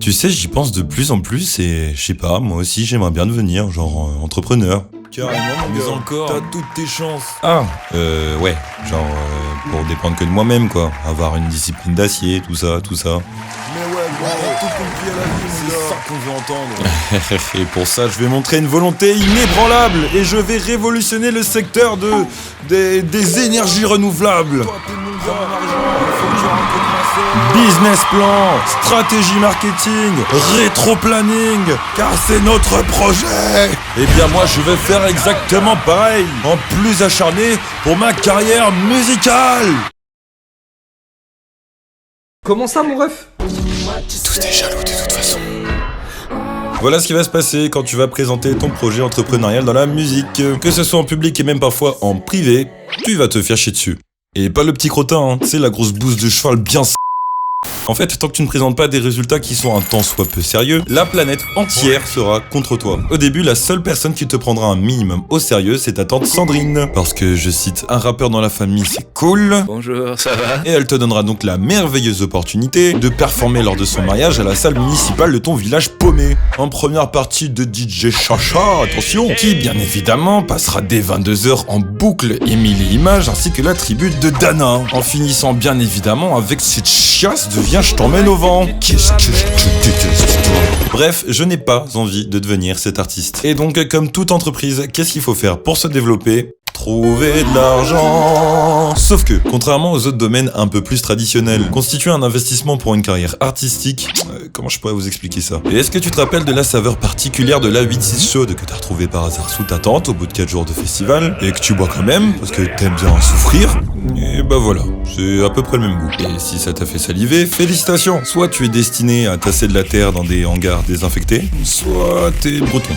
Tu sais, j'y pense de plus en plus et je sais pas, moi aussi j'aimerais bien devenir genre entrepreneur. Carrément, mon Mais gars, encore. t'as toutes tes chances. Ah, ouais, genre pour dépendre que de moi-même quoi, avoir une discipline d'acier, tout ça. Mais ouais, gros, t'as tout compris à la vie, mon gars. C'est ça qu'on veut entendre. Et pour ça, je vais montrer une volonté inébranlable et je vais révolutionner le secteur des énergies renouvelables. Toi, t'es mon gars, mon argent, faut que tu aies un peu de masse. Business plan, stratégie marketing, rétro-planning, car c'est notre projet. Eh bien moi je vais faire exactement pareil, en plus acharné pour ma carrière musicale. Comment ça, mon ref? Tous est jaloux de toute façon. Voilà ce qui va se passer quand tu vas présenter ton projet entrepreneurial dans la musique. Que ce soit en public et même parfois en privé, tu vas te faire chier dessus. Et pas le petit crottin, hein, tu sais la grosse bouse de cheval bien En fait, tant que tu ne présentes pas des résultats qui sont un tant soit peu sérieux, la planète entière sera contre toi. Au début, la seule personne qui te prendra un minimum au sérieux, c'est ta tante Sandrine. Parce que, je cite, un rappeur dans la famille, c'est cool. Bonjour, ça va? Et elle te donnera donc la merveilleuse opportunité de performer lors de son mariage à la salle municipale de ton village paumé. En première partie de DJ Chacha, attention, qui bien évidemment passera dès 22h en boucle Émile et Images ainsi que la tribu de Dana. En finissant bien évidemment avec cette chiasse de Viens je t'emmène au vent. Qu'est-ce que je te déteste. Bref, je n'ai pas envie de devenir cet artiste. Et donc, comme toute entreprise, qu'est-ce qu'il faut faire pour se développer ? Trouver de l'argent. Sauf que, contrairement aux autres domaines un peu plus traditionnels, constituer un investissement pour une carrière artistique, comment je pourrais vous expliquer ça ? Et est-ce que tu te rappelles de la saveur particulière de la 8-6 chaude que t'as retrouvée par hasard sous ta tente au bout de 4 jours de festival, et que tu bois quand même, parce que t'aimes bien souffrir ? Et bah voilà, c'est à peu près le même goût. Et si ça t'a fait saliver, félicitations. Soit tu es destiné à tasser de la terre dans des hangars désinfectés, soit t'es breton.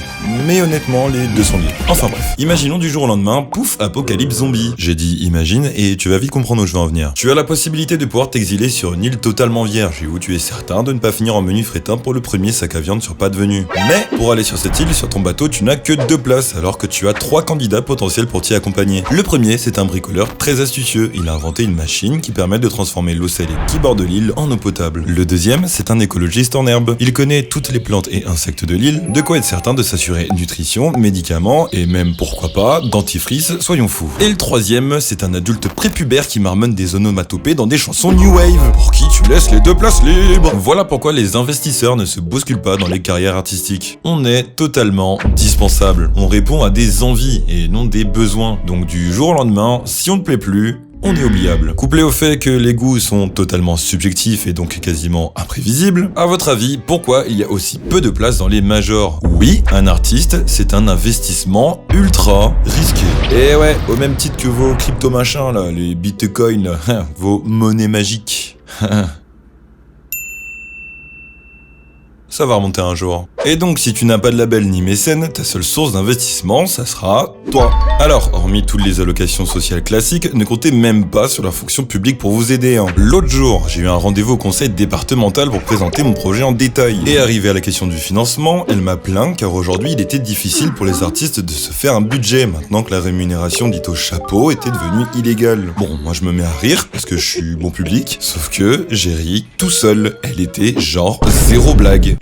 Mais honnêtement, les deux sont liés. Enfin bref, imaginons du jour au lendemain, pouf, apocalypse zombie. J'ai dit imagine et tu vas vite comprendre où je veux en venir. Tu as la possibilité de pouvoir t'exiler sur une île totalement vierge et où tu es certain de ne pas finir en menu frétin pour le premier sac à viande sur pas de venue. Mais pour aller sur cette île, sur ton bateau, tu n'as que 2 places alors que tu as 3 candidats potentiels pour t'y accompagner. Le premier, c'est un bricoleur très astucieux. Il a inventé une machine qui permet de transformer l'eau salée qui borde l'île en eau potable. Le deuxième, c'est un écologiste en herbe. Il connaît toutes les plantes et insectes de l'île, de quoi être certain de s'assurer nutrition, médicaments et même pourquoi pas dentifrice, soyons fous. Et le troisième, c'est un adulte prépubère qui marmonne des onomatopées dans des chansons new wave, pour qui tu laisses les 2 places libres. Voilà pourquoi les investisseurs ne se bousculent pas dans les carrières artistiques. On est totalement dispensable. On répond à des envies et non des besoins. Donc du jour au lendemain, si on ne plaît plus, on est oubliable. Couplé au fait que les goûts sont totalement subjectifs et donc quasiment imprévisibles, à votre avis, pourquoi il y a aussi peu de place dans les majors ? Oui, un artiste, c'est un investissement ultra risqué. Et ouais, au même titre que vos crypto-machins là, les bitcoins, là, vos monnaies magiques. Ça va remonter un jour. Et donc, si tu n'as pas de label ni mécène, ta seule source d'investissement, ça sera toi. Alors, hormis toutes les allocations sociales classiques, ne comptez même pas sur la fonction publique pour vous aider. L'autre jour, j'ai eu un rendez-vous au conseil départemental pour présenter mon projet en détail. Et arrivé à la question du financement, elle m'a plaint car aujourd'hui, il était difficile pour les artistes de se faire un budget, maintenant que la rémunération dite au chapeau était devenue illégale. Bon, moi je me mets à rire, parce que je suis bon public, sauf que j'ai ri tout seul. Elle était genre 0 blague.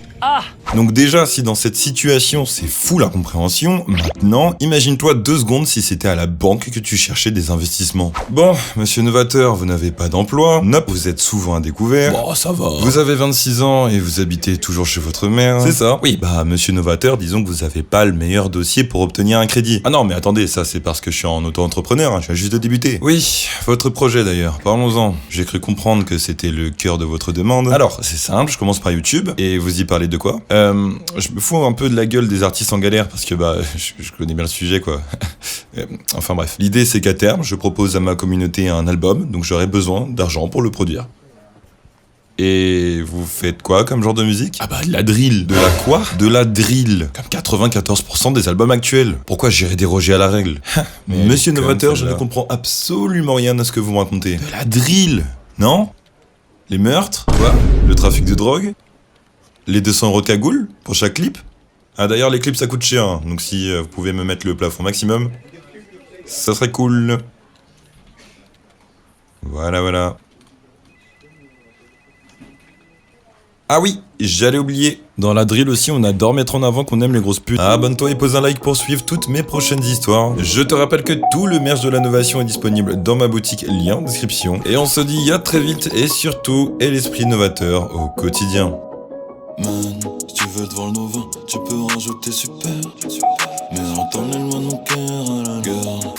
Donc déjà, si dans cette situation c'est fou la compréhension, maintenant, imagine-toi 2 secondes si c'était à la banque que tu cherchais des investissements. Bon, monsieur novateur, vous n'avez pas d'emploi, nope, vous êtes souvent à découvert. Bon, ça va. Vous avez 26 ans et vous habitez toujours chez votre mère. C'est ça. Oui, bah monsieur novateur, disons que vous avez pas le meilleur dossier pour obtenir un crédit. Ah non, mais attendez, ça c'est parce que je suis en auto-entrepreneur, je viens juste de débuter. Oui, votre projet d'ailleurs, parlons-en. J'ai cru comprendre que c'était le cœur de votre demande. Alors, c'est simple, je commence par YouTube, et vous y parlez de quoi ? Je me fous un peu de la gueule des artistes en galère parce que bah je connais bien le sujet quoi. Enfin bref, l'idée c'est qu'à terme, je propose à ma communauté un album, donc j'aurai besoin d'argent pour le produire. Et vous faites quoi comme genre de musique ? Ah bah, de la drill. De la quoi ? De la drill. Comme 94% des albums actuels. Pourquoi j'irais déroger à la règle ? Mais monsieur novateur, je ne comprends absolument rien à ce que vous me racontez. De la drill ? Non ? Les meurtres ? Quoi ? Le trafic de drogue ? Les 200 € de cagoule pour chaque clip ? Ah d'ailleurs les clips ça coûte cher, donc si vous pouvez me mettre le plafond maximum, ça serait cool. Voilà. Ah oui, j'allais oublier. Dans la drill aussi, on adore mettre en avant qu'on aime les grosses putes. Abonne-toi et pose un like pour suivre toutes mes prochaines histoires. Je te rappelle que tout le merch de la Novation est disponible dans ma boutique, lien en description. Et on se dit à très vite et surtout, aie l'esprit novateur au quotidien. Man, si tu veux te voir le Nova, tu peux rajouter super. Mais entends les loin de mon cœur à la gueule.